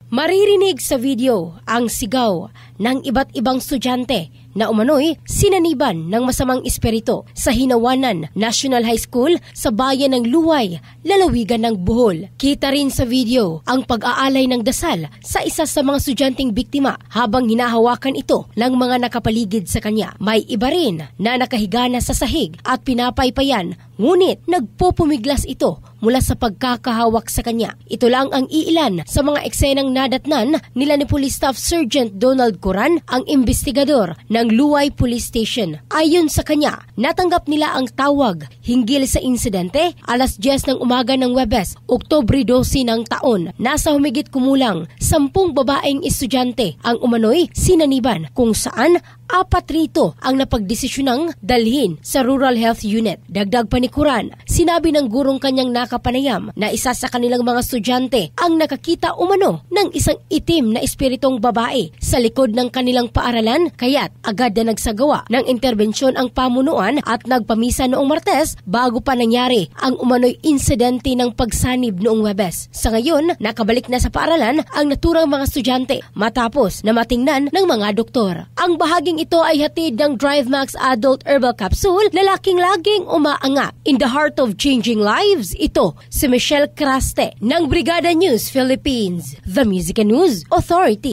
Maririnig sa video ang sigaw ng iba't ibang estudyante na umano'y sinaniban ng masamang espiritu sa Hinawanan National High School sa bayan ng Luway, lalawigan ng Bohol. Kita rin sa video ang pag-aalay ng dasal sa isa sa mga estudyanteng biktima habang hinahawakan ito ng mga nakapaligid sa kanya. May iba rin na nakahiga na sa sahig at pinapaypayan, ngunit nagpupumiglas ito mula sa pagkakahawak sa kanya. Ito lang ang iilan sa mga eksenang nadatnan nila ni Police Staff Sergeant Donald Coran, ang investigador ng Luway Police Station. Ayon sa kanya, natanggap nila ang tawag hinggil sa insidente alas 10 ng umaga ng Huwebes, Oktubre 12 ng taon. Nasa humigit kumulang 10 babaeng estudyante ang umano'y sinaniban, kung saan 4 rito ang napagdesisyonang dalhin sa Rural Health Unit. Dagdag pa ni Coran, sinabi ng gurong kanyang nakapanayam na isa sa kanilang mga estudyante ang nakakita umano ng isang itim na espiritong babae sa likod ng kanilang paaralan, kaya't agad na nagsagawa ng interbensyon ang pamunuan at nagpamisa noong Martes bago pa nangyari ang umano'y insidente ng pagsanib noong Huwebes. Sa ngayon, nakabalik na sa paaralan ang naturang mga estudyante matapos na matingnan ng mga doktor. Ang bahaging ito ay hatid ng DriveMax Adult Herbal Capsule, lalaking laging umaanga. In the heart of changing lives, ito si Michelle Craste ng Brigada News Philippines, the Music and News Authority.